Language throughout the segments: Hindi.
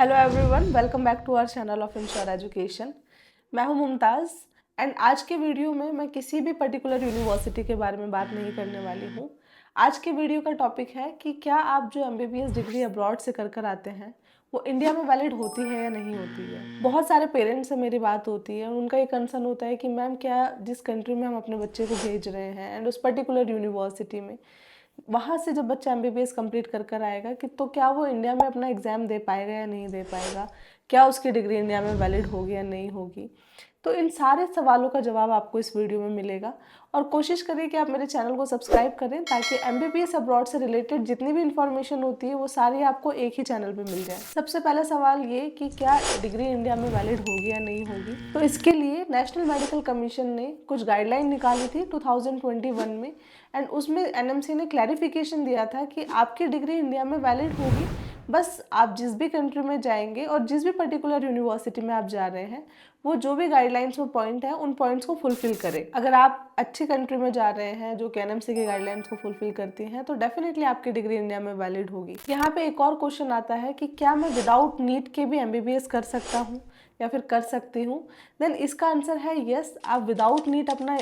Hello everyone, welcome back to our channel of insure education. मैं हूं मुमताज़ एंड आज के वीडियो में मैं किसी भी पर्टिकुलर यूनिवर्सिटी के बारे में बात नहीं करने वाली हूं। आज के वीडियो का टॉपिक है कि क्या आप जो एमबीबीएस डिग्री अब्रॉड से कर आते हैं वो इंडिया में वैलिड होती है या नहीं होती है। बहुत सारे पेरेंट्स से मेरी बात होती है और उनका ये कंसर्न होता है कि मैम क्या जिस कंट्री में हम अपने बच्चे को भेज रहे हैं एंड उस पर्टिकुलर यूनिवर्सिटी में वहाँ से जब बच्चा एमबीबीएस कंप्लीट कर आएगा कि तो क्या वो इंडिया में अपना एग्ज़ाम दे पाएगा या नहीं दे पाएगा, क्या उसकी डिग्री इंडिया में वैलिड होगी या नहीं होगी। तो इन सारे सवालों का जवाब आपको इस वीडियो में मिलेगा और कोशिश करिए कि आप मेरे चैनल को सब्सक्राइब करें ताकि एमबीबीएस अब्रॉड से रिलेटेड जितनी भी इन्फॉर्मेशन होती है वो सारी आपको एक ही चैनल पे मिल जाए। सबसे पहला सवाल ये कि क्या डिग्री इंडिया में वैलिड होगी या नहीं होगी। तो इसके लिए नेशनल मेडिकल कमीशन ने कुछ गाइडलाइन निकाली थी 2021 में एंड उसमें एनएमसी ने क्लैरिफिकेशन दिया था कि आपकी डिग्री इंडिया में वैलिड होगी बस आप जिस भी कंट्री में जाएंगे और जिस भी पर्टिकुलर यूनिवर्सिटी में आप जा रहे हैं वो जो भी गाइडलाइंस और पॉइंट है उन पॉइंट्स को फुलफिल करें। अगर आप अच्छी कंट्री में जा रहे हैं जो कि एनएमसी की गाइडलाइंस को फुलफिल करती हैं तो डेफिनेटली आपकी डिग्री इंडिया में वैलिड होगी। यहाँ पे एक और क्वेश्चन आता है कि क्या मैं विदाउट नीट के भी एमबीबीएस कर सकता हूँ या फिर कर सकती हूँ। देन इसका आंसर है यस, आप विदाउट नीट अपना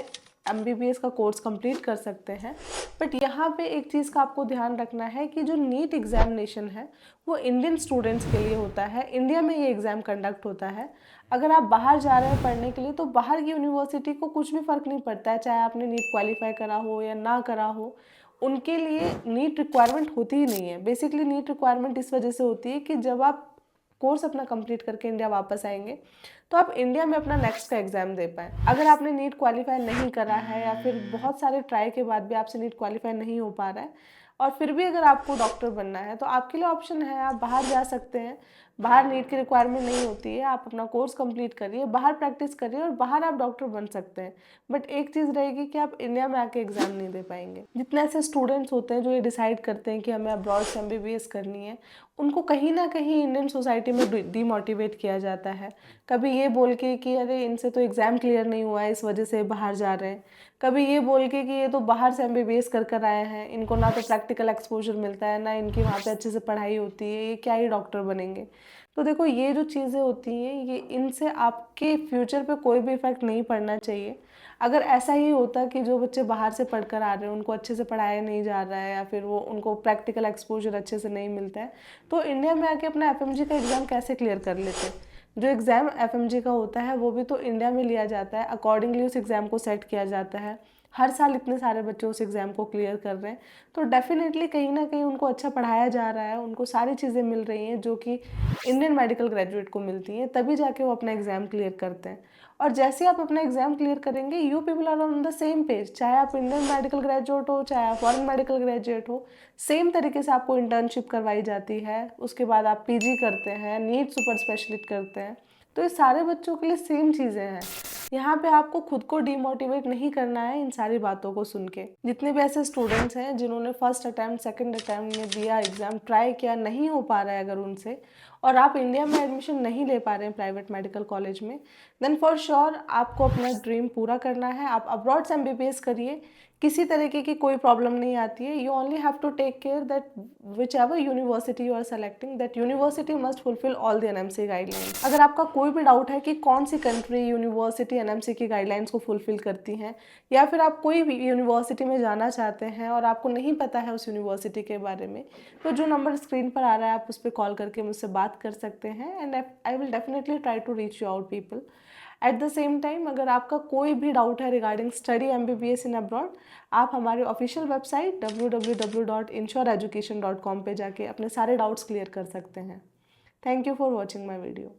एमबीबीएस का कोर्स कंप्लीट कर सकते हैं। बट यहाँ पे एक चीज़ का आपको ध्यान रखना है कि जो नीट एग्जामिनेशन है वो इंडियन स्टूडेंट्स के लिए होता है, इंडिया में ये एग्ज़ाम कंडक्ट होता है। अगर आप बाहर जा रहे हैं पढ़ने के लिए तो बाहर की यूनिवर्सिटी को कुछ भी फ़र्क नहीं पड़ता है, चाहे आपने नीट क्वालिफाई करा हो या ना करा हो, उनके लिए नीट रिक्वायरमेंट होती ही नहीं है। बेसिकली नीट रिक्वायरमेंट इस वजह से होती है कि जब आप कोर्स अपना कंप्लीट करके इंडिया वापस आएंगे तो आप इंडिया में अपना नेक्स्ट का एग्ज़ाम दे पाएँ। अगर आपने नीट क्वालिफाई नहीं करा है या फिर बहुत सारे ट्राई के बाद भी आपसे नीट क्वालिफाई नहीं हो पा रहा है और फिर भी अगर आपको डॉक्टर बनना है तो आपके लिए ऑप्शन है, आप बाहर जा सकते हैं। बाहर नीट की रिक्वायरमेंट नहीं होती है, आप अपना कोर्स कंप्लीट करिए, बाहर प्रैक्टिस करिए और बाहर आप डॉक्टर बन सकते हैं। बट एक चीज़ रहेगी कि आप इंडिया में आके एग्ज़ाम नहीं दे पाएंगे। जितने ऐसे स्टूडेंट्स होते हैं जो ये डिसाइड करते हैं कि हमें अब्रॉड से एमबीबीएस करनी है, उनको कहीं ना कहीं इंडियन सोसाइटी में डीमोटिवेट किया जाता है। कभी ये बोल के कि अरे इनसे तो एग्ज़ाम क्लियर नहीं हुआ है इस वजह से बाहर जा रहे हैं, कभी ये बोल के कि ये तो बाहर से एमबीबीएस कर आए हैं, इनको ना तो प्रैक्टिकल एक्सपोजर मिलता है ना इनकी वहाँ पे अच्छे से पढ़ाई होती है, ये क्या ही डॉक्टर बनेंगे। तो देखो ये जो चीज़ें होती हैं ये इनसे आपके फ्यूचर पे कोई भी इफ़ेक्ट नहीं पड़ना चाहिए। अगर ऐसा ही होता कि जो बच्चे बाहर से पढ़कर आ रहे हैं उनको अच्छे से पढ़ाया नहीं जा रहा है या फिर वो उनको प्रैक्टिकल एक्सपोजर अच्छे से नहीं मिलता है तो इंडिया में आके अपना एफएमजी का एग्ज़ाम कैसे क्लियर कर लेते। जो एग्ज़ाम एफएमजी का होता है वो भी तो इंडिया में लिया जाता है, अकॉर्डिंगली उस एग्ज़ाम को सेट किया जाता है। हर साल इतने सारे बच्चे उस एग्ज़ाम को क्लियर कर रहे हैं तो डेफिनेटली कहीं ना कहीं उनको अच्छा पढ़ाया जा रहा है, उनको सारी चीज़ें मिल रही हैं जो कि इंडियन मेडिकल ग्रेजुएट को मिलती हैं, तभी जाके वो अपना एग्ज़ाम क्लियर करते हैं। और जैसे आप अपना एग्ज़ाम क्लियर करेंगे you people are on the same page, चाहे आप इंडियन मेडिकल ग्रेजुएट हो चाहे आप फॉरेन मेडिकल ग्रेजुएट हो, सेम तरीके से आपको इंटर्नशिप करवाई जाती है। उसके बाद आप पीजी करते हैं, नीट सुपर स्पेशलिस्ट करते हैं, तो ये सारे बच्चों के लिए सेम चीज़ें हैं। यहाँ पे आपको खुद को डीमोटिवेट नहीं करना है इन सारी बातों को सुन के। जितने भी ऐसे स्टूडेंट्स हैं जिन्होंने फर्स्ट अटैम्प्ट सेकंड अटैम्प्ट में दिया एग्ज़ाम, ट्राई किया, नहीं हो पा रहा है अगर उनसे और आप इंडिया में एडमिशन नहीं ले पा रहे हैं प्राइवेट मेडिकल कॉलेज में, देन फॉर श्योर आपको अपना ड्रीम पूरा करना है। आप अब्रॉड से एमबीबीएस करिए, किसी तरीके की कोई प्रॉब्लम नहीं आती है। You only have to take care that whichever university you are selecting that university must fulfil all the NMC guidelines. अगर आपका कोई भी डाउट है कि कौन सी कंट्री यूनिवर्सिटी एनएमसी की गाइडलाइंस को फुलफिल करती हैं या फिर आप कोई भी यूनिवर्सिटी में जाना चाहते हैं और आपको नहीं पता है उस यूनिवर्सिटी के बारे में, तो जो नंबर स्क्रीन पर आ रहा है आप उस पर कॉल करके मुझसे बात कर सकते हैं and I will definitely try to reach you out people. At the same time अगर आपका कोई भी डाउट है regarding study MBBS in abroad, आप हमारे ऑफिशियल वेबसाइट www.inshoreeducation.com पे जाके अपने सारे डाउट्स क्लियर कर सकते हैं। Thank you for watching my video.